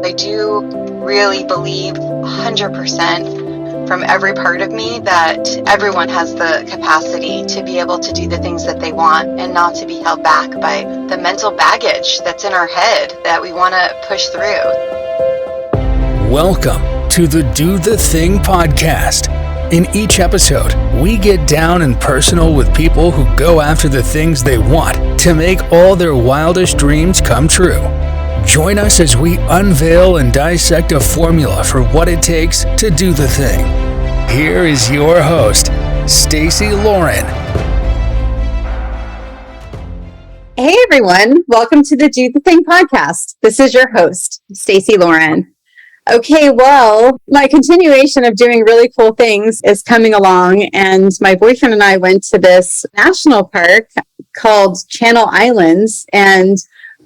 I do really believe 100% from every part of me that everyone has the capacity to be able to do the things that they want and not to be held back by the mental baggage that's in our head that we want to push through. Welcome to the Do the Thing podcast. In each episode, we get down and personal with people who go after the things they want to make all their wildest dreams come true. Join us as we unveil and dissect a formula for what it takes to do the thing. Here is your host, Stacey Lauren. Hey everyone, welcome to the Do the Thing podcast. This is your host, Stacey Lauren. Okay, well, my continuation of doing really cool things is coming along, and my boyfriend and I went to this national park called Channel Islands, and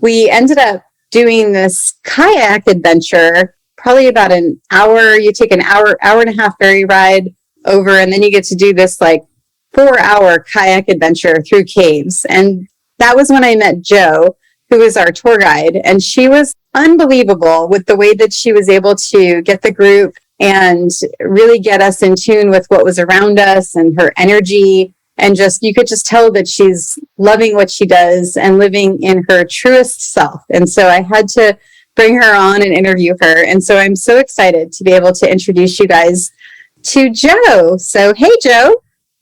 we ended up doing this kayak adventure, probably about an hour. You take an hour and a half ferry ride over, and then you get to do this like 4-hour kayak adventure through caves. And that was when I met Jo, who was our tour guide, and she was unbelievable with the way that she was able to get the group and really get us in tune with what was around us and her energy. And just, you could just tell that she's loving what she does and living in her truest self. And so I had to bring her on and interview her. And so I'm so excited to be able to introduce you guys to Jo. So, hey, Jo.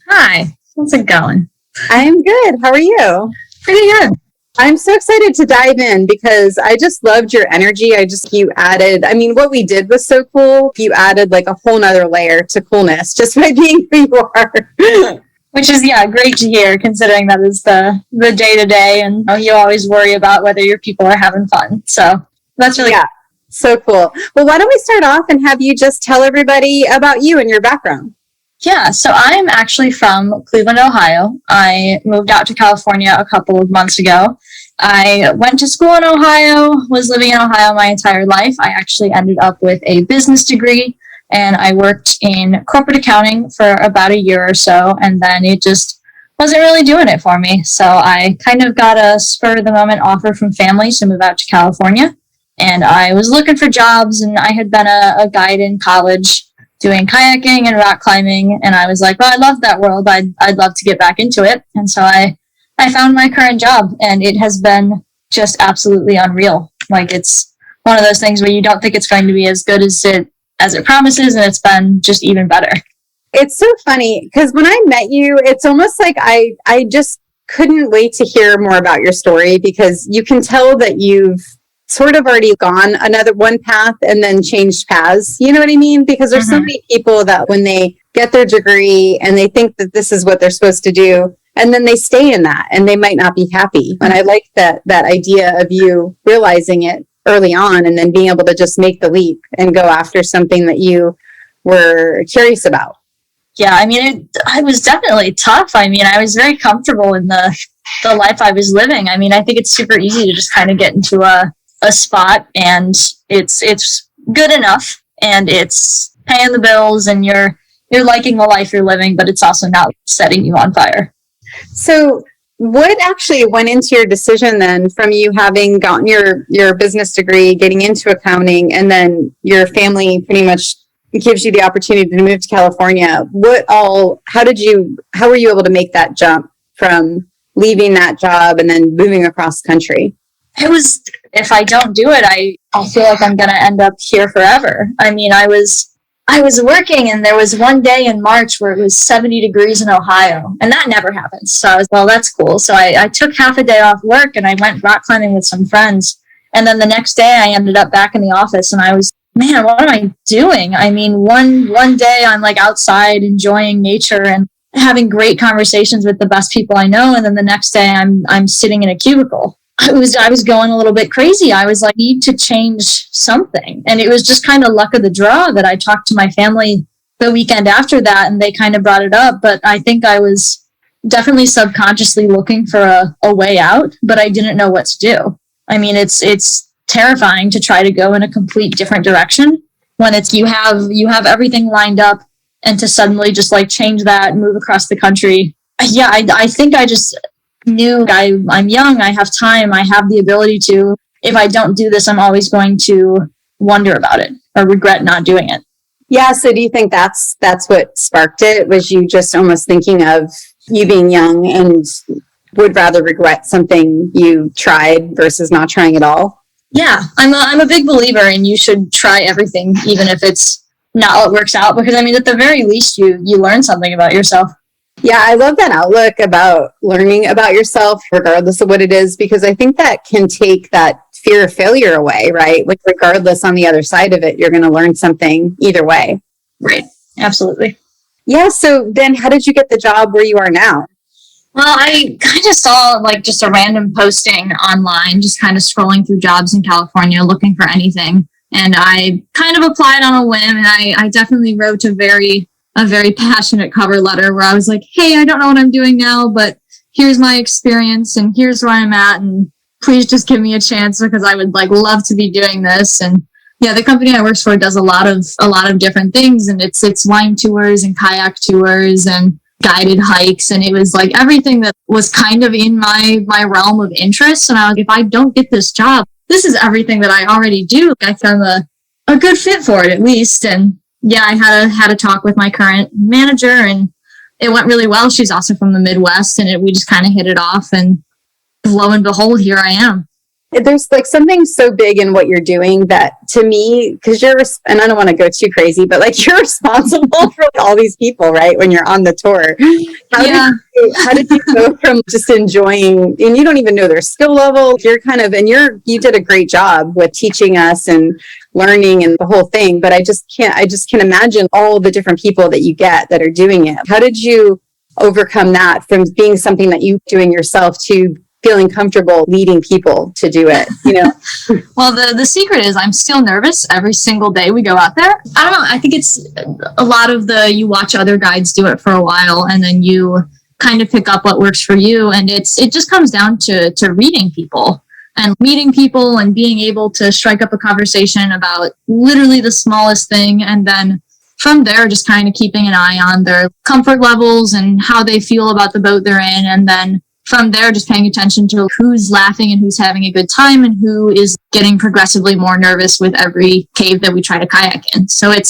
Hi. How's it going? I'm good. How are you? Pretty good. I'm so excited to dive in because I just loved your energy. You added, what we did was so cool. You added like a whole nother layer to coolness just by being who you are. Which is, great to hear, considering that is the day-to-day, and you always worry about whether your people are having fun. So that's really cool. So cool. Well, why don't we start off and have you just tell everybody about you and your background? Yeah, so I'm actually from Cleveland, Ohio. I moved out to California a couple of months ago. I went to school in Ohio, was living in Ohio my entire life. I actually ended up with a business degree, and I worked in corporate accounting for about a year or so, and then it just wasn't really doing it for me. So I kind of got a spur-of-the-moment offer from family to move out to California, and I was looking for jobs, and I had been a guide in college doing kayaking and rock climbing, and I was like, well, I love that world. I'd love to get back into it. And so I found my current job, and it has been just absolutely unreal. Like, it's one of those things where you don't think it's going to be as good as it promises, and it's been just even better. It's so funny because when I met you, it's almost like I just couldn't wait to hear more about your story, because you can tell that you've sort of already gone another one path and then changed paths. You know what I mean? Because there's so many people that when they get their degree and they think that this is what they're supposed to do, and then they stay in that and they might not be happy. And I like that idea of you realizing it early on and then being able to just make the leap and go after something that you were curious about. Yeah, it was definitely tough. I was very comfortable in the life I was living. I think it's super easy to just kind of get into a spot, and it's good enough, and it's paying the bills, and you're liking the life you're living, but it's also not setting you on fire. So what actually went into your decision then, from you having gotten your business degree, getting into accounting, and then your family pretty much gives you the opportunity to move to California? How were you able to make that jump from leaving that job and then moving across the country? It was, if I don't do it, I feel like I'm going to end up here forever. I was working, and there was one day in March where it was 70 degrees in Ohio, and that never happens. So I was, well, that's cool. So I took half a day off work, and I went rock climbing with some friends. And then the next day I ended up back in the office, and I was, man, what am I doing? One day I'm like outside enjoying nature and having great conversations with the best people I know. And then the next day I'm sitting in a cubicle. I was going a little bit crazy. I was like, need to change something. And it was just kind of luck of the draw that I talked to my family the weekend after that, and they kind of brought it up. But I think I was definitely subconsciously looking for a way out, but I didn't know what to do. It's terrifying to try to go in a complete different direction when you have everything lined up, and to suddenly just like change that, move across the country. Yeah, I think I just knew I'm young, I have time, I have the ability to. If I don't do this, I'm always going to wonder about it or regret not doing it. Yeah. So do you think that's what sparked it? Was you just almost thinking of you being young and would rather regret something you tried versus not trying at all? Yeah, I'm a big believer in you should try everything, even if it's not what works out, because I mean, at the very least, you learn something about yourself. Yeah, I love that outlook about learning about yourself, regardless of what it is, because I think that can take that fear of failure away, right? Like, regardless, on the other side of it, you're going to learn something either way. Right. Absolutely. Yeah. So then how did you get the job where you are now? Well, I kind of saw like just a random posting online, just kind of scrolling through jobs in California, looking for anything. And I kind of applied on a whim, and I definitely wrote a very passionate cover letter where I was like, hey, I don't know what I'm doing now, but here's my experience and here's where I'm at. And please just give me a chance, because I would like love to be doing this. And yeah, the company I work for does a lot of different things, and it's wine tours and kayak tours and guided hikes, and it was like everything that was kind of in my realm of interest. And I was like, if I don't get this job, this is everything that I already do. I found a good fit for it, at least. And yeah, I had a talk with my current manager, and it went really well. She's also from the Midwest, and we just kind of hit it off, and lo and behold, here I am. There's like something so big in what you're doing that, to me, because and I don't want to go too crazy, but like, you're responsible for all these people, right? When you're on the tour, how did you go from just enjoying, and you don't even know their skill level, you're kind of, and you did a great job with teaching us and learning and the whole thing, but I just can imagine all the different people that you get that are doing it. How did you overcome that from being something that you doing yourself to feeling comfortable leading people to do it, you know? Well, the secret is I'm still nervous every single day we go out there. I don't know. I think it's a lot of you watch other guides do it for a while, and then you kind of pick up what works for you. And it just comes down to reading people and meeting people and being able to strike up a conversation about literally the smallest thing. And then from there, just kind of keeping an eye on their comfort levels and how they feel about the boat they're in. And then from there, just paying attention to who's laughing and who's having a good time and who is getting progressively more nervous with every cave that we try to kayak in. So I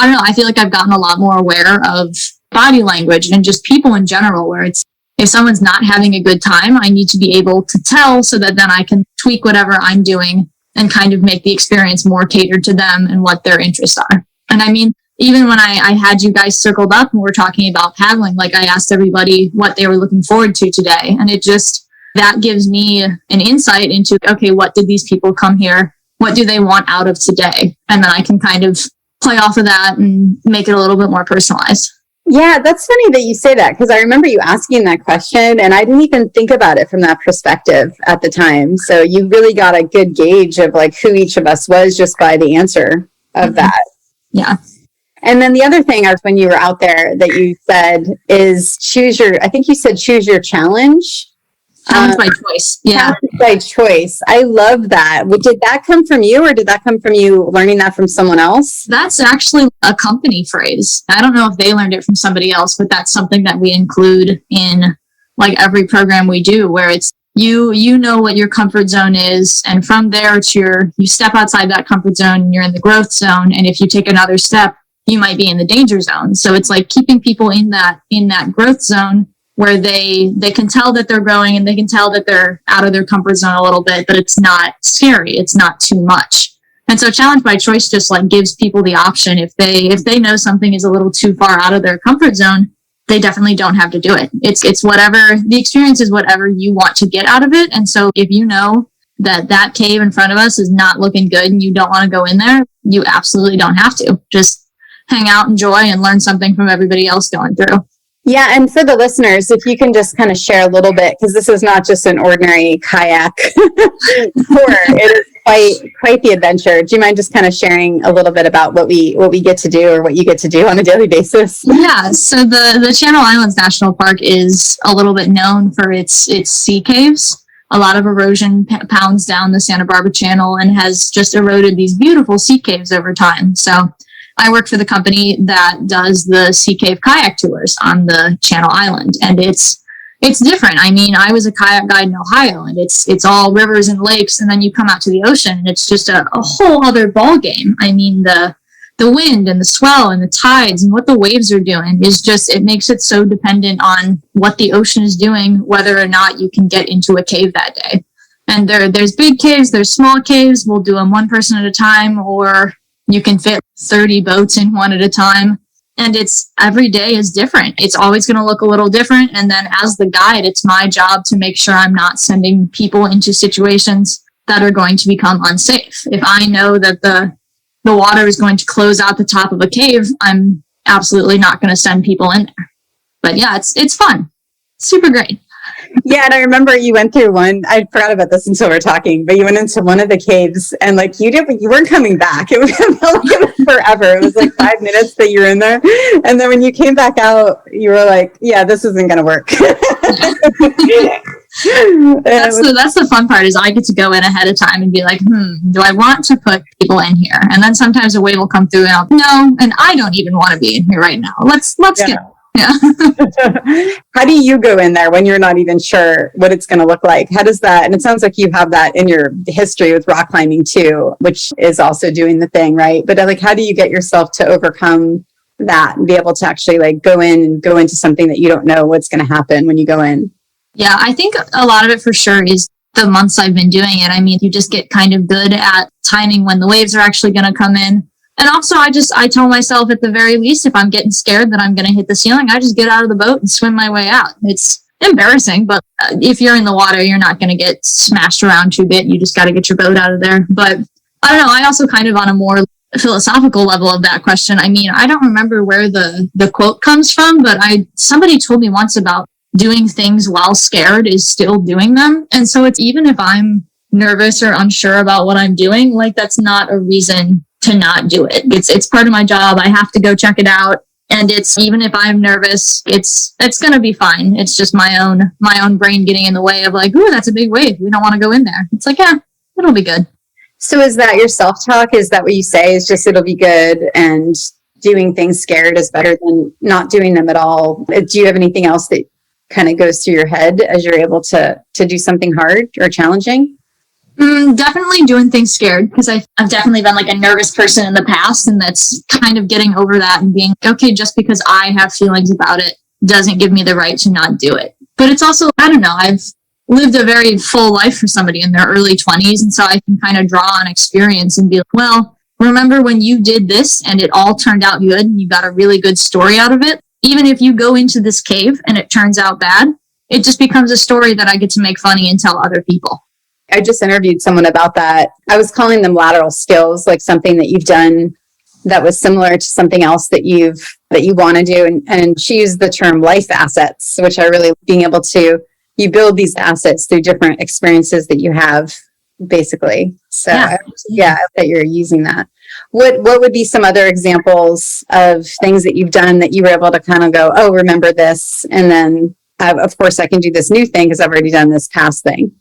don't know, I feel like I've gotten a lot more aware of body language and just people in general, where it's, if someone's not having a good time, I need to be able to tell, so that then I can tweak whatever I'm doing and kind of make the experience more catered to them and what their interests are. And I mean, even when I had you guys circled up and we're talking about paddling, like I asked everybody what they were looking forward to today. And that gives me an insight into, okay, what did these people come here? What do they want out of today? And then I can kind of play off of that and make it a little bit more personalized. Yeah, that's funny that you say that, because I remember you asking that question and I didn't even think about it from that perspective at the time. So you really got a good gauge of like who each of us was just by the answer of that. Yeah. And then the other thing when you were out there that you said is choose your challenge. Challenge by choice. Yeah. Challenge by choice. I love that. Did that come from you, or did that come from you learning that from someone else? That's actually a company phrase. I don't know if they learned it from somebody else, but that's something that we include in like every program we do, where it's you know what your comfort zone is, and from there you step outside that comfort zone and you're in the growth zone, and if you take another step, you might be in the danger zone. So it's like keeping people in that growth zone where they can tell that they're growing and they can tell that they're out of their comfort zone a little bit, but it's not scary. It's not too much. And so challenge by choice just like gives people the option. If they know something is a little too far out of their comfort zone, they definitely don't have to do it. It's whatever the experience is, whatever you want to get out of it. And so if you know that cave in front of us is not looking good and you don't want to go in there, you absolutely don't have to. Just hang out, enjoy, and learn something from everybody else going through. Yeah, and for the listeners, if you can just kind of share a little bit, because this is not just an ordinary kayak tour. It is quite the adventure. Do you mind just kind of sharing a little bit about what we get to do, or what you get to do on a daily basis? Yeah, so the Channel Islands National Park is a little bit known for its sea caves. A lot of erosion pounds down the Santa Barbara Channel and has just eroded these beautiful sea caves over time. So I work for the company that does the sea cave kayak tours on the Channel Island, and it's it's different. I mean, I was a kayak guide in Ohio, and it's all rivers and lakes, and then you come out to the ocean, and it's just a whole other ball game. I mean, the wind and the swell and the tides and what the waves are doing is just, it makes it so dependent on what the ocean is doing, whether or not you can get into a cave that day. And there's big caves, there's small caves. We'll do them one person at a time, or you can fit 30 boats in one at a time. And it's, every day is different. It's always going to look a little different. And then as the guide, it's my job to make sure I'm not sending people into situations that are going to become unsafe. If I know that the water is going to close out the top of a cave, I'm absolutely not going to send people in there. But yeah, it's fun. Super great. Yeah, and I remember you went through one. I forgot about this until we were talking, but you went into one of the caves, and like you weren't coming back. It felt like it was forever. It was like 5 minutes that you were in there, and then when you came back out, you were like, "Yeah, this isn't going to work." That's the fun part, is I get to go in ahead of time and be like, do I want to put people in here? And then sometimes a wave will come through, and I'll no, and I don't even want to be in here right now. Let's get. Yeah. How do you go in there when you're not even sure what it's going to look like? How does that, and it sounds like you have that in your history with rock climbing too, which is also doing the thing, right? But like, how do you get yourself to overcome that and be able to actually like go into something that you don't know what's going to happen when you go in? Yeah, I think a lot of it for sure is the months I've been doing it. I mean, you just get kind of good at timing when the waves are actually going to come in. And also, I tell myself at the very least, if I'm getting scared that I'm going to hit the ceiling, I just get out of the boat and swim my way out. It's embarrassing, but if you're in the water, you're not going to get smashed around too bit. You just got to get your boat out of there. But I don't know. I also kind of on a more philosophical level of that question. I mean, I don't remember where the quote comes from, but somebody told me once about doing things while scared is still doing them. And so it's, even if I'm nervous or unsure about what I'm doing, like that's not a reason to not do it. It's part of my job. I have to go check it out. And it's, even if I'm nervous, it's going to be fine. It's just my own brain getting in the way of like, ooh, that's a big wave. We don't want to go in there. It's like, yeah, it'll be good. So is that your self-talk? Is that what you say? Is just, it'll be good, and doing things scared is better than not doing them at all? Do you have anything else that kind of goes through your head as you're able to do something hard or challenging? Definitely doing things scared, because I've definitely been like a nervous person in the past, and that's kind of getting over that and being okay, just because I have feelings about it doesn't give me the right to not do it. But it's also, I don't know, I've lived a very full life for somebody in their early 20s, and so I can kind of draw on experience and be like, well, remember when you did this and it all turned out good and you got a really good story out of it? Even if you go into this cave and it turns out bad, it just becomes a story that I get to make funny and tell other people. I just interviewed someone about that. I was calling them lateral skills, like something that you've done that was similar to something else that you want to do. And she used the term life assets, which I really, being able to, you build these assets through different experiences that you have, basically. So yeah, I bet you're using that. What would be some other examples of things that you've done that you were able to kind of go, oh, remember this, and then of course I can do this new thing because I've already done this past thing?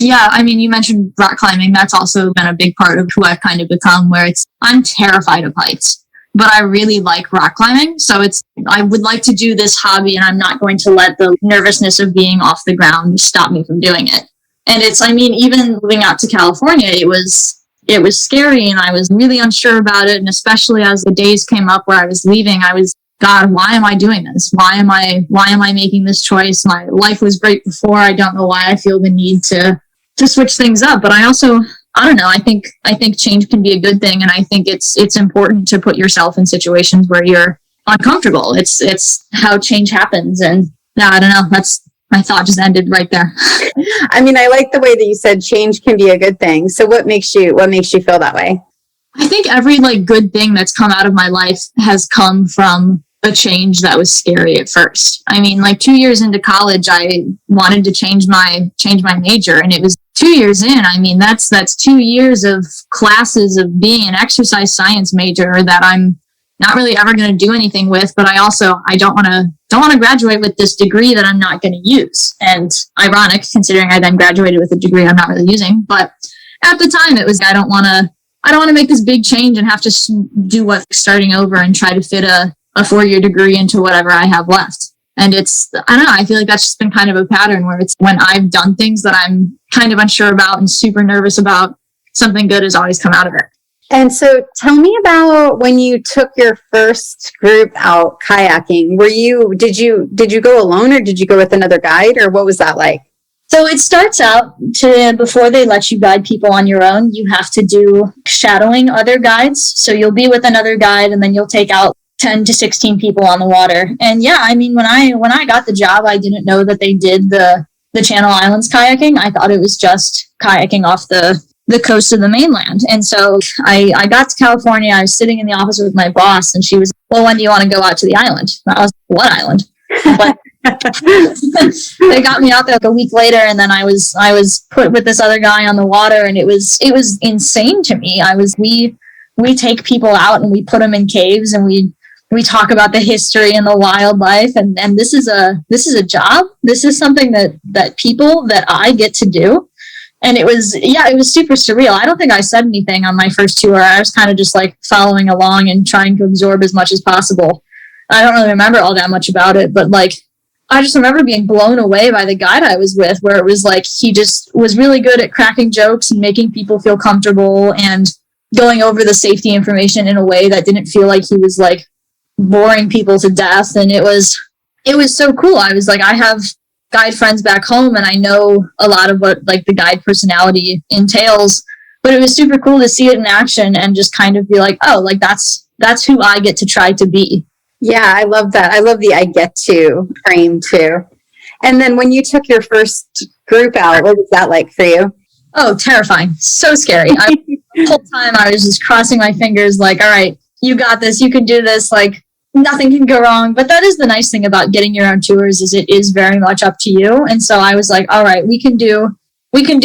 Yeah, I mean, you mentioned rock climbing. That's also been a big part of who I've kind of become, where I'm terrified of heights, but I really like rock climbing. So I would like to do this hobby, and I'm not going to let the nervousness of being off the ground stop me from doing it. And I mean, even moving out to California, it was scary, and I was really unsure about it. And especially as the days came up where I was leaving, God, why am I doing this? Why am I making this choice? My life was great before. I don't know why I feel the need to switch things up. But I don't know. I think change can be a good thing. And I think it's important to put yourself in situations where you're uncomfortable. It's how change happens. And yeah, I don't know. My thought just ended right there. I mean, I like the way that you said change can be a good thing. So what makes you feel that way? I think every good thing that's come out of my life has come from a change that was scary at first. I mean, 2 years into college, I wanted to change my major, and it was 2 years in. I mean, that's 2 years of classes of being an exercise science major that I'm not really ever going to do anything with. But I don't want to graduate with this degree that I'm not going to use. And ironic, considering I then graduated with a degree I'm not really using. But at the time, it was I don't want to make this big change and have to do starting over and try to fit a 4-year degree into whatever I have left. And I don't know, I feel like that's just been kind of a pattern where it's when I've done things that I'm kind of unsure about and super nervous about, something good has always come out of it. And so tell me about when you took your first group out kayaking. Did you go alone, or did you go with another guide, or what was that like? So it starts out before they let you guide people on your own, you have to do shadowing other guides. So you'll be with another guide, and then you'll take out 10 to 16 people on the water. And yeah, I mean, when I got the job, I didn't know that they did the Channel Islands kayaking. I thought it was just kayaking off the coast of the mainland. And so I got to California. I was sitting in the office with my boss, and she was, well, when do you want to go out to the island? And I was, what island? But they got me out there like a week later, and then I was put with this other guy on the water, and it was insane to me. We take people out and we put them in caves, and we talk about the history and the wildlife, and this is a job. This is something that people that I get to do. And it was super surreal. I don't think I said anything on my first tour. I was kind of just like following along and trying to absorb as much as possible. I don't really remember all that much about it, but like, I just remember being blown away by the guide I was with, where it was like, he just was really good at cracking jokes and making people feel comfortable and going over the safety information in a way that didn't feel like he was like boring people to death. And it was so cool. I was like, I have guide friends back home, and I know a lot of what like the guide personality entails, but it was super cool to see it in action and just kind of be like, oh, like that's who I get to try to be. Yeah, I love that. I love the I get to frame too. And then when you took your first group out, what was that like for you? Oh, terrifying. So scary. The whole time I was just crossing my fingers like, all right, you got this, you can do this, like nothing can go wrong. But that is the nice thing about getting your own tours, is it is very much up to you. And so I was like, all right, we can do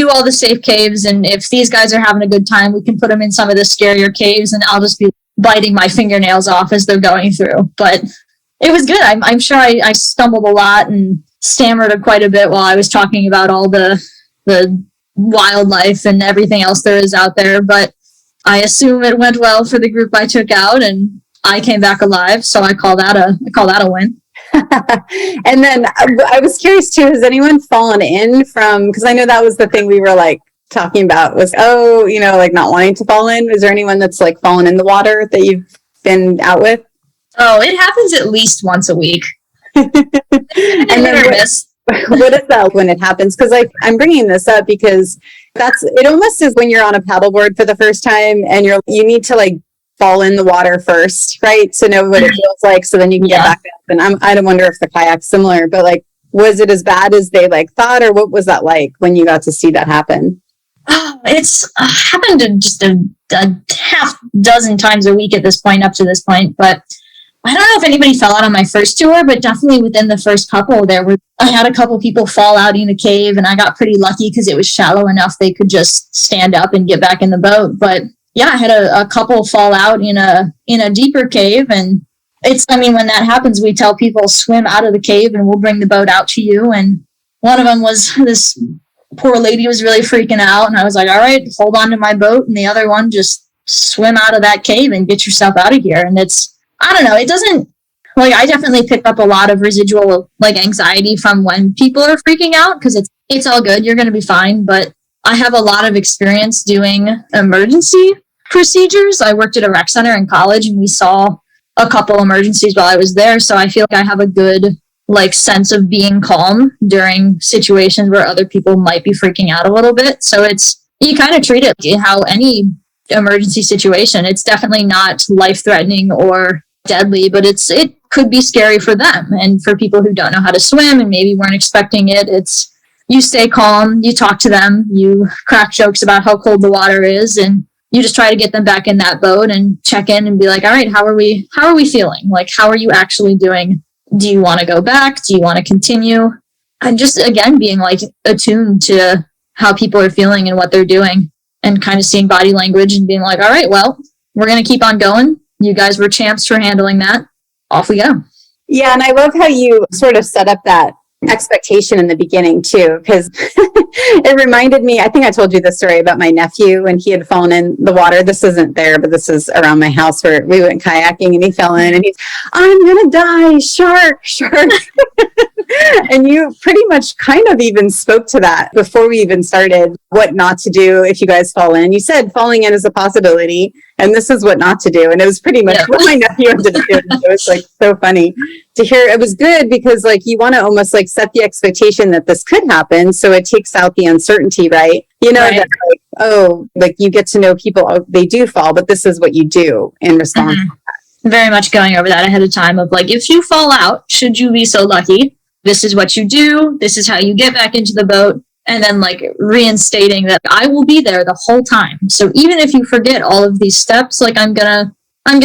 all the safe caves, and if these guys are having a good time, we can put them in some of the scarier caves, and I'll just be biting my fingernails off as they're going through. But it was good. I'm sure I stumbled a lot and stammered quite a bit while I was talking about all the wildlife and everything else there is out there, but I assume it went well for the group I took out, and I came back alive, so I call that a win. And then I was curious too, has anyone fallen in from, because I know that was the thing we were like talking about was, like not wanting to fall in. Is there anyone that's like fallen in the water that you've been out with? Oh, it happens at least once a week. And then what is that when it happens? Because I'm bringing this up because it almost is when you're on a paddleboard for the first time, and you need to like fall in the water first, right? To know what it feels like, so then you can get back up. And I don't wonder if the kayak's similar, but like, was it as bad as they like thought, or what was that like when you got to see that happen? It's happened just a half dozen times a week at this point, up to this point. But I don't know if anybody fell out on my first tour, but definitely within the first couple, I had a couple people fall out in a cave, and I got pretty lucky because it was shallow enough they could just stand up and get back in the boat. But yeah, I had a couple fall out in a deeper cave, and when that happens, we tell people swim out of the cave and we'll bring the boat out to you. And one of them was this poor lady was really freaking out, and I was like, all right, hold on to my boat. And the other one, just swim out of that cave and get yourself out of here. And I don't know, it doesn't, like, I definitely picked up a lot of residual like anxiety from when people are freaking out, because it's all good, you're going to be fine. But I have a lot of experience doing emergency procedures. I worked at a rec center in college, and we saw a couple emergencies while I was there. So I feel like I have a good like sense of being calm during situations where other people might be freaking out a little bit. So you kind of treat it like how any emergency situation, it's definitely not life-threatening or deadly, but it could be scary for them. And for people who don't know how to swim and maybe weren't expecting it, you stay calm, you talk to them, you crack jokes about how cold the water is, and you just try to get them back in that boat and check in and be like, all right, how are we feeling? Like, how are you actually doing? Do you want to go back? Do you want to continue? And just, again, being like attuned to how people are feeling and what they're doing, and kind of seeing body language and being like, all right, well, we're going to keep on going. You guys were champs for handling that. Off we go. Yeah. And I love how you sort of set up that expectation in the beginning too, because it reminded me, I think I told you the story about my nephew when he had fallen in the water. This isn't there, but this is around my house where we went kayaking and he fell in and he's, I'm going to die, shark. And you pretty much kind of even spoke to that before we even started, what not to do if you guys fall in. You said falling in is a possibility and this is what not to do. And it was pretty much what my nephew ended up doing. It was like so funny to hear. It was good because like you want to almost like set the expectation that this could happen. So it takes out the uncertainty, right? You know, that like, oh, like you get to know people, oh, they do fall, but this is what you do in response. Very much going over that ahead of time of like, if you fall out, should you be so lucky? This is what you do. This is how you get back into the boat. And then like reinstating that I will be there the whole time. So even if you forget all of these steps, like I'm gonna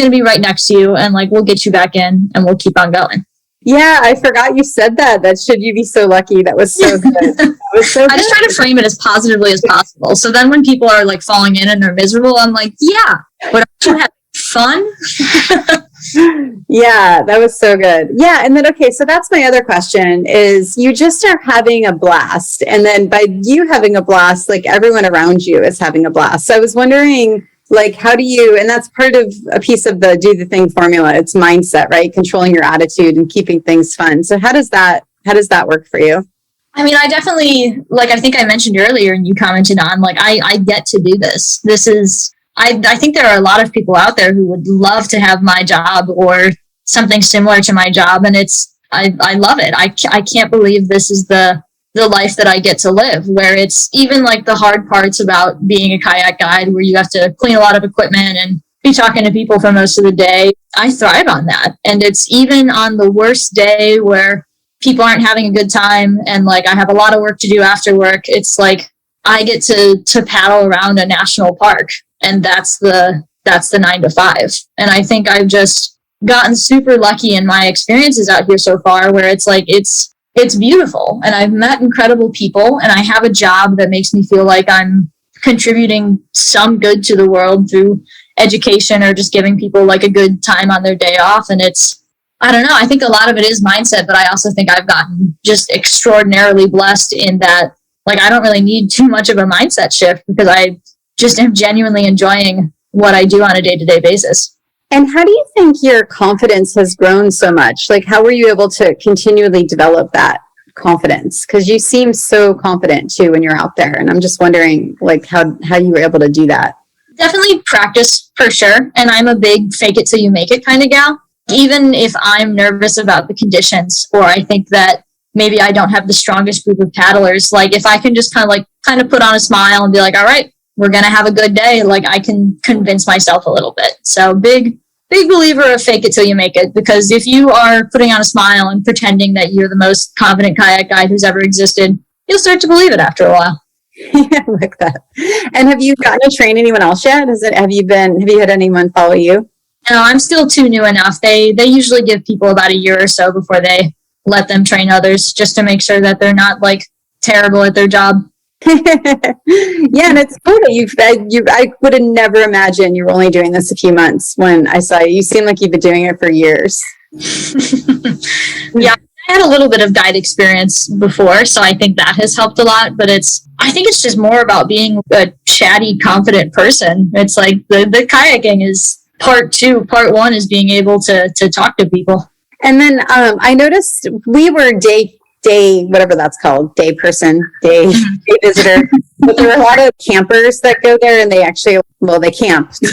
be right next to you and like we'll get you back in and we'll keep on going. Yeah, I forgot you said that. That should you be so lucky. That was so good. That was so I just try to frame it as positively as possible. So then when people are like falling in and they're miserable, I'm like, yeah, but aren't you having fun? Yeah, that was so good. Yeah. And then, okay, so that's my other question is you just are having a blast. And then by you having a blast, like everyone around you is having a blast. So I was wondering, like, how do you, and that's part of a piece of the do the thing formula. It's mindset, right? Controlling your attitude and keeping things fun. So how does that work for you? I mean, I definitely, like, I think I mentioned earlier and you commented on, like, I get to do this. This is, I think there are a lot of people out there who would love to have my job or something similar to my job. And I love it. I can't believe this is the life that I get to live, where it's even like the hard parts about being a kayak guide, where you have to clean a lot of equipment and be talking to people for most of the day. I thrive on that. And it's even on the worst day where people aren't having a good time and like I have a lot of work to do after work. It's like I get to paddle around a national park, and that's the 9 to 5. And I think I've just gotten super lucky in my experiences out here so far, where it's like it's beautiful and I've met incredible people and I have a job that makes me feel like I'm contributing some good to the world through education or just giving people like a good time on their day off. And it's, I don't know, I think a lot of it is mindset, but I also think I've gotten just extraordinarily blessed in that, like, I don't really need too much of a mindset shift because I just am genuinely enjoying what I do on a day-to-day basis. And how do you think your confidence has grown so much? Like, how were you able to continually develop that confidence? Because you seem so confident too when you're out there. And I'm just wondering, like, how you were able to do that. Definitely practice for sure. And I'm a big fake it till you make it kind of gal. Even if I'm nervous about the conditions, or I think that maybe I don't have the strongest group of paddlers, like if I can just kind of put on a smile and be like, all right, we're going to have a good day. Like I can convince myself a little bit. So big believer of fake it till you make it, because if you are putting on a smile and pretending that you're the most confident kayak guide who's ever existed, you'll start to believe it after a while. Yeah, like that. And have you gotten to train anyone else yet? Have you had anyone follow you? No, I'm still too new enough. They usually give people about a year or so before they let them train others, just to make sure that they're not like terrible at their job. Yeah, and it's cool that I would have never imagined you were only doing this a few months when I saw you. You seem like you've been doing it for years. Yeah, I had a little bit of guide experience before, so I think that has helped a lot, but I think it's just more about being a chatty, confident person. It's like the kayaking is part 2. Part 1 is being able to talk to people. And then I noticed we were day whatever that's called, day visitor, but there are a lot of campers that go there and they camp and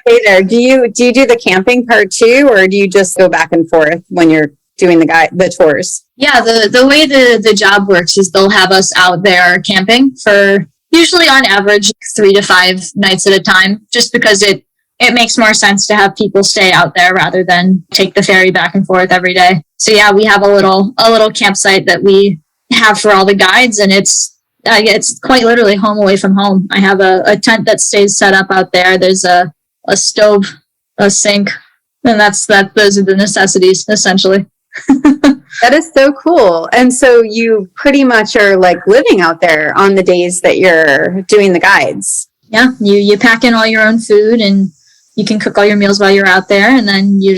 stay there. Do you do the camping part too, or do you just go back and forth when you're doing the tours? Yeah, the way the job works is they'll have us out there camping for usually on average 3 to 5 nights at a time, just because it makes more sense to have people stay out there rather than take the ferry back and forth every day. So yeah, we have a little campsite that we have for all the guides, and it's quite literally home away from home. I have a tent that stays set up out there. There's a stove, a sink, and those are the necessities essentially. That is so cool. And so you pretty much are like living out there on the days that you're doing the guides. Yeah, you pack in all your own food and you can cook all your meals while you're out there, and then you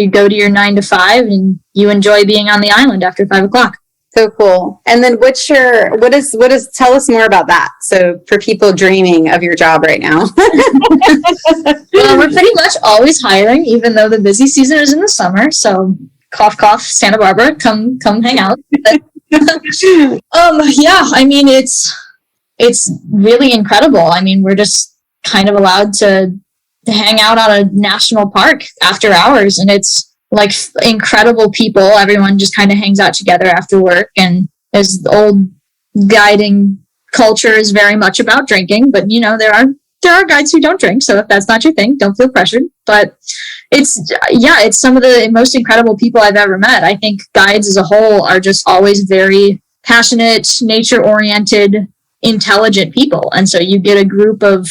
go to your 9 to 5 and you enjoy being on the island after 5 o'clock. So cool. And then tell us more about that. So for people dreaming of your job right now. We're pretty much always hiring, even though the busy season is in the summer. So cough, cough, Santa Barbara, come hang out. Yeah, I mean, it's really incredible. I mean, we're just kind of allowed to hang out on a national park after hours, and it's like incredible people. Everyone just kind of hangs out together after work, and as the old guiding culture is very much about drinking, but there are guides who don't drink, so if that's not your thing, don't feel pressured. But it's some of the most incredible people I've ever met. I think guides as a whole are just always very passionate, nature-oriented, intelligent people, and so you get a group of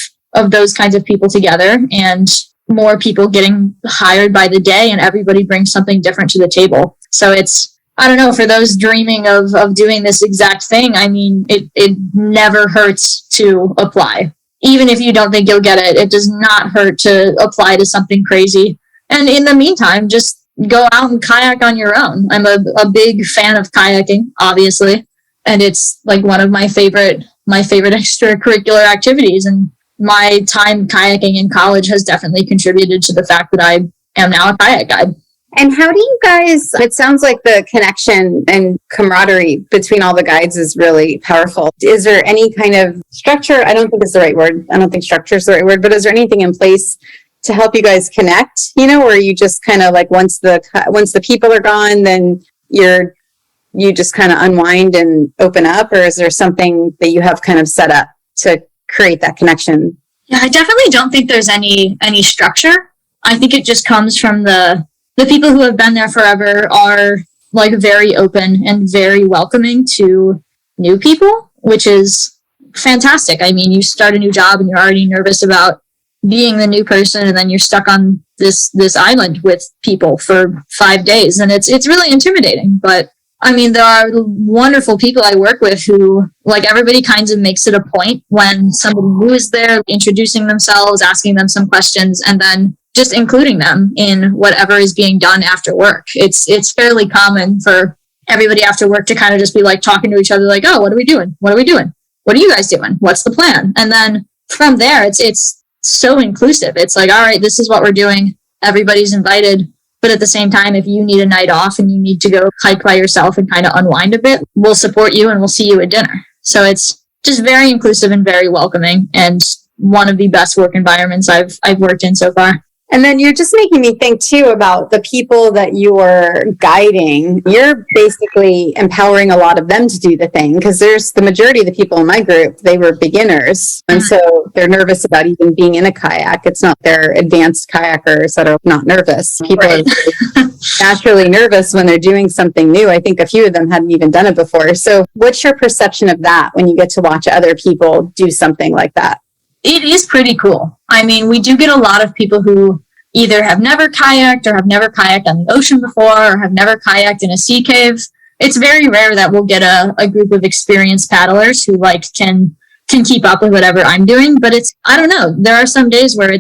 those kinds of people together, and more people getting hired by the day, and everybody brings something different to the table. So it's, I don't know, for those dreaming of doing this exact thing, I mean, it never hurts to apply. Even if you don't think you'll get it, it does not hurt to apply to something crazy. And in the meantime, just go out and kayak on your own. I'm a big fan of kayaking, obviously, and it's like one of my favorite extracurricular activities. And my time kayaking in college has definitely contributed to the fact that I am now a kayak guide. And how do you guys, it sounds like the connection and camaraderie between all the guides is really powerful. Is there any kind of structure? I don't think it's the right word. I don't think structure is the right word, but is there anything in place to help you guys connect, or you just kind of like, once the people are gone, then you just kind of unwind and open up, or is there something that you have kind of set up to create that connection? Yeah, I definitely don't think there's any structure. I think it just comes from the people who have been there forever are like very open and very welcoming to new people, which is fantastic. I mean, you start a new job and you're already nervous about being the new person, and then you're stuck on this island with people for 5 days, and it's really intimidating. But I mean, there are wonderful people I work with who, like, everybody kind of makes it a point when somebody new is there, introducing themselves, asking them some questions, and then just including them in whatever is being done after work. It's fairly common for everybody after work to kind of just be like talking to each other, like, oh, what are we doing? What are we doing? What are you guys doing? What's the plan? And then from there, it's so inclusive. It's like, all right, this is what we're doing. Everybody's invited. But at the same time, if you need a night off and you need to go hike by yourself and kind of unwind a bit, we'll support you and we'll see you at dinner. So it's just very inclusive and very welcoming, and one of the best work environments I've worked in so far. And then you're just making me think too about the people that you're guiding. You're basically empowering a lot of them to do the thing, because there's the majority of the people in my group, they were beginners. And so they're nervous about even being in a kayak. It's not their advanced kayakers that are not nervous. People are naturally nervous when they're doing something new. I think a few of them hadn't even done it before. So what's your perception of that when you get to watch other people do something like that? It is pretty cool. I mean, we do get a lot of people who either have never kayaked or have never kayaked on the ocean before or have never kayaked in a sea cave. It's very rare that we'll get a group of experienced paddlers who can keep up with whatever I'm doing. But I don't know. There are some days where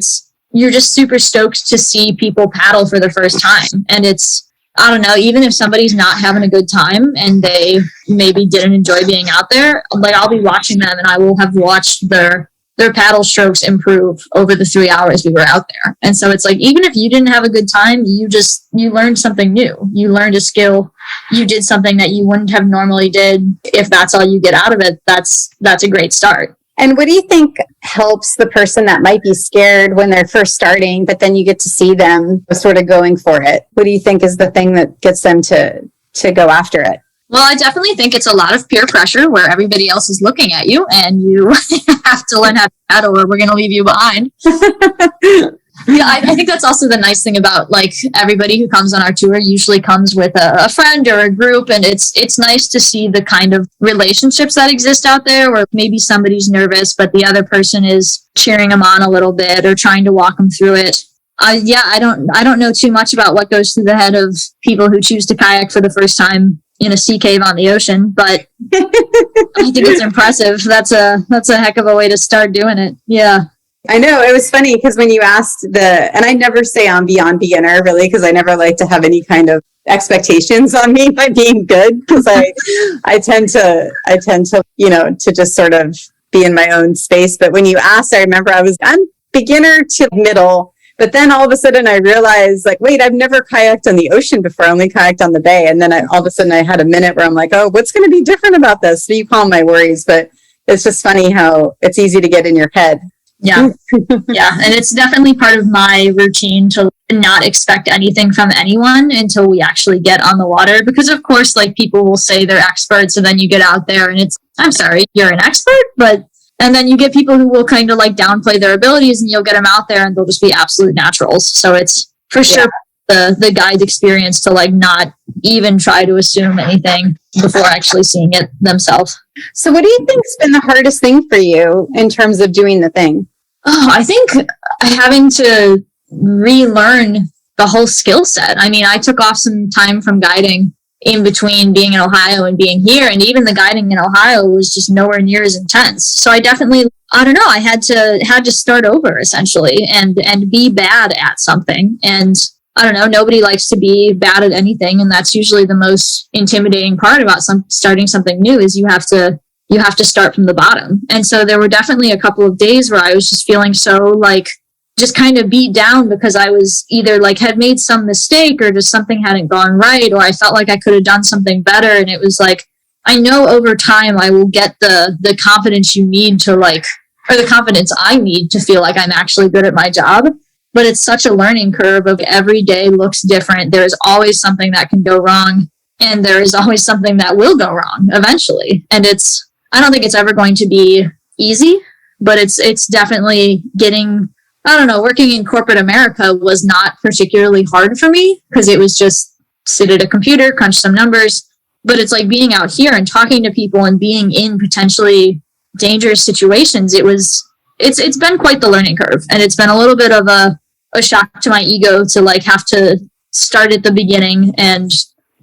you're just super stoked to see people paddle for the first time. And I don't know, even if somebody's not having a good time and they maybe didn't enjoy being out there, like, I'll be watching them and I will have watched their paddle strokes improve over the 3 hours we were out there. And so it's like, even if you didn't have a good time, you learned something new. You learned a skill. You did something that you wouldn't have normally did. If that's all you get out of it, that's a great start. And what do you think helps the person that might be scared when they're first starting, but then you get to see them sort of going for it? What do you think is the thing that gets them to go after it? Well, I definitely think it's a lot of peer pressure where everybody else is looking at you and you have to learn how to paddle or we're going to leave you behind. Yeah, I think that's also the nice thing about, like, everybody who comes on our tour usually comes with a friend or a group, and it's nice to see the kind of relationships that exist out there where maybe somebody's nervous, but the other person is cheering them on a little bit or trying to walk them through it. I don't know too much about what goes through the head of people who choose to kayak for the first time in a sea cave on the ocean, but I think it's impressive. That's a heck of a way to start doing it. Yeah. I know, it was funny because when you asked and I never say I'm beyond beginner really, because I never like to have any kind of expectations on me by being good, because I tend to, to just sort of be in my own space. But when you asked, I remember I'm beginner to middle, but then all of a sudden I realized, like, wait, I've never kayaked on the ocean before. I only kayaked on the bay. And then all of a sudden I had a minute where I'm like, oh, what's going to be different about this? So you calm my worries, but it's just funny how it's easy to get in your head. Yeah. Yeah. And it's definitely part of my routine to not expect anything from anyone until we actually get on the water. Because of course, like, people will say they're experts and then you get out there and it's, I'm sorry, you're an expert, and then you get people who will kind of like downplay their abilities, and you'll get them out there and they'll just be absolute naturals. So it's for sure the guide's experience to like not even try to assume anything before actually seeing it themselves. So what do you think's been the hardest thing for you in terms of doing the thing? Oh, I think having to relearn the whole skill set. I mean, I took off some time from guiding in between being in Ohio and being here, and even the guiding in Ohio was just nowhere near as intense. So I definitely, I don't know, I had to start over essentially and be bad at something. And I don't know, nobody likes to be bad at anything, and that's usually the most intimidating part about starting something new is you have to start from the bottom. And so there were definitely a couple of days where I was just feeling so like just kind of beat down because I was either like had made some mistake or just something hadn't gone right, or I felt like I could have done something better. And it was like, I know over time I will get the confidence you need to like, or the confidence I need to feel like I'm actually good at my job. But it's such a learning curve of every day looks different. There is always something that can go wrong, and there is always something that will go wrong eventually. And I don't think it's ever going to be easy, but it's definitely getting, I don't know, working in corporate America was not particularly hard for me because it was just sit at a computer, crunch some numbers. But it's like being out here and talking to people and being in potentially dangerous situations. It's been quite the learning curve, and it's been a little bit of a shock to my ego to like have to start at the beginning and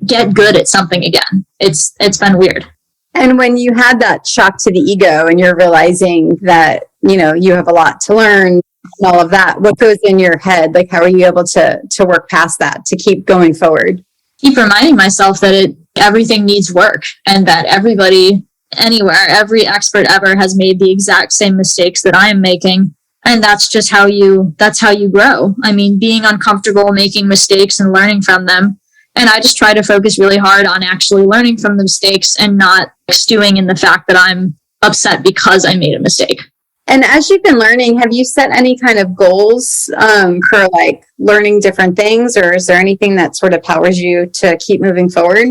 get good at something again. It's been weird. And when you had that shock to the ego and you're realizing that, you have a lot to learn and all of that, what goes in your head? Like, how are you able to work past that, to keep going forward? Keep reminding myself that everything needs work, and that everybody anywhere, every expert ever has made the exact same mistakes that I am making. And that's how you grow. I mean, being uncomfortable, making mistakes and learning from them. And I just try to focus really hard on actually learning from the mistakes and not stewing in the fact that I'm upset because I made a mistake. And as you've been learning, have you set any kind of goals for like learning different things, or is there anything that sort of powers you to keep moving forward?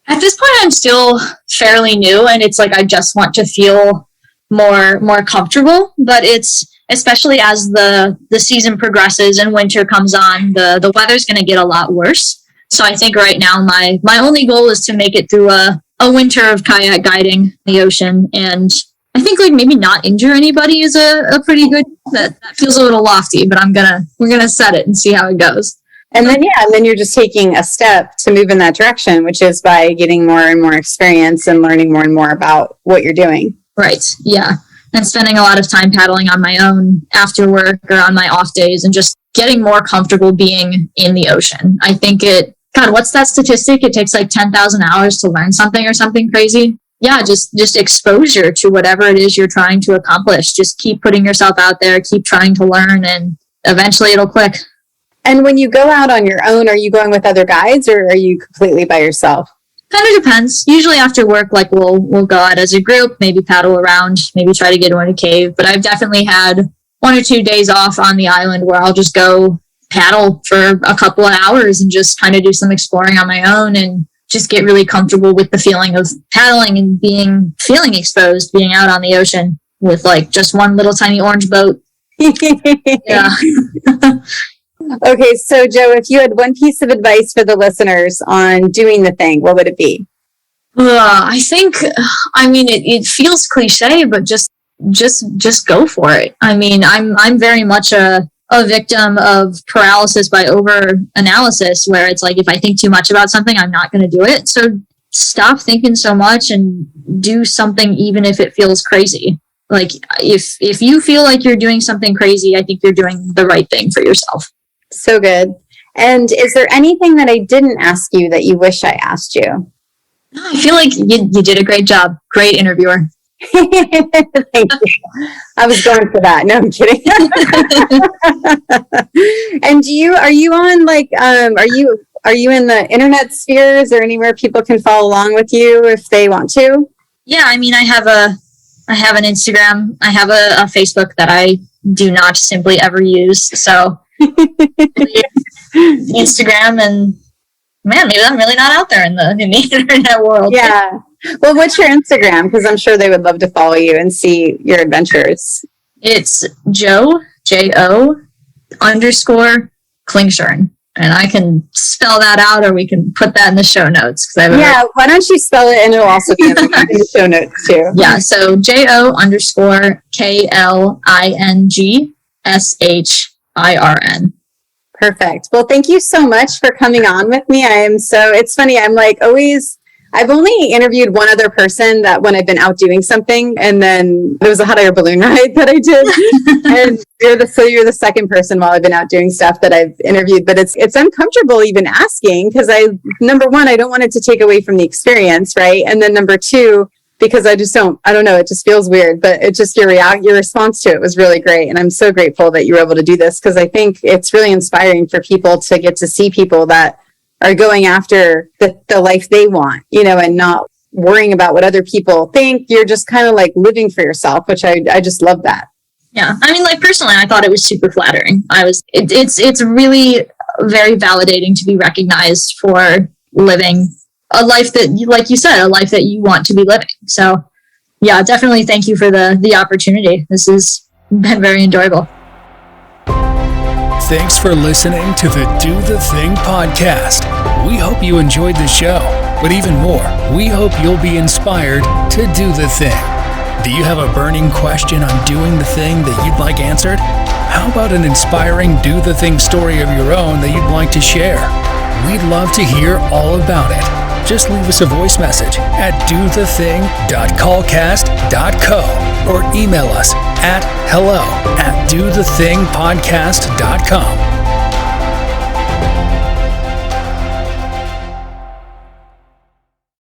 At this point, I'm still fairly new, and it's like I just want to feel more comfortable. But it's especially as the season progresses and winter comes on, the weather's going to get a lot worse. So I think right now my only goal is to make it through a winter of kayak guiding in the ocean. And I think like maybe not injure anybody is a pretty good, that feels a little lofty, but we're going to set it and see how it goes. And then you're just taking a step to move in that direction, which is by getting more and more experience and learning more and more about what you're doing. Right. Yeah. And spending a lot of time paddling on my own after work or on my off days and just getting more comfortable being in the ocean. I think what's that statistic? It takes like 10,000 hours to learn something or something crazy. Yeah, just exposure to whatever it is you're trying to accomplish. Just keep putting yourself out there, keep trying to learn, and eventually it'll click. And when you go out on your own, are you going with other guides, or are you completely by yourself? Kind of depends. Usually after work, like we'll go out as a group, maybe paddle around, maybe try to get into a cave. But I've definitely had 1 or 2 days off on the island where I'll just go paddle for a couple of hours and just kind of do some exploring on my own and just get really comfortable with the feeling of paddling and feeling exposed, being out on the ocean with like just one little tiny orange boat. Yeah. Okay, so Jo, if you had one piece of advice for the listeners on doing the thing, what would it be? I think, it feels cliche, but just go for it. I mean, I'm very much a victim of paralysis by over analysis, where it's like, if I think too much about something, I'm not going to do it. So stop thinking so much and do something, even if it feels crazy. Like if you feel like you're doing something crazy, I think you're doing the right thing for yourself. So good. And is there anything that I didn't ask you that you wish I asked you? I feel like you did a great job. Great interviewer. Thank you. I was going for that. No, I'm kidding. And are you on like, are you in the internet sphere? Is there anywhere people can follow along with you if they want to? Yeah, I mean, I have an Instagram. I have a Facebook that I do not simply ever use. So Instagram, and man, maybe I'm really not out there in the internet world. Yeah. Well, what's your Instagram? Because I'm sure they would love to follow you and see your adventures. It's Jo, J-O _Klingshirn. And I can spell that out, or we can put that in the show notes. Yeah, why don't you spell it, and it'll also be in the show notes too. Yeah, so JO _KLINGSHIRN. Perfect. Well, thank you so much for coming on with me. It's funny, I've only interviewed one other person that when I've been out doing something, and then there was a hot air balloon ride that I did. And you're the second person while I've been out doing stuff that I've interviewed, but it's uncomfortable even asking because number one, I don't want it to take away from the experience. Right. And then number two, because I don't know, it just feels weird, but it just, your response to it was really great. And I'm so grateful that you were able to do this, because I think it's really inspiring for people to get to see people that are going after the life they want, and not worrying about what other people think. You're just kind of like living for yourself, which I just love that. Yeah. I mean, like personally, I thought it was super flattering. It's really very validating to be recognized for living a life that, like you said, a life that you want to be living. So yeah, definitely thank you for the opportunity. This has been very enjoyable. Thanks for listening to the Do the Thing podcast. We hope you enjoyed the show, but even more, we hope you'll be inspired to do the thing. Do you have a burning question on doing the thing that you'd like answered? How about an inspiring do the thing story of your own that you'd like to share? We'd love to hear all about it. Just leave us a voice message at dothething.callcast.co or email us at hello@dothethingpodcast.com.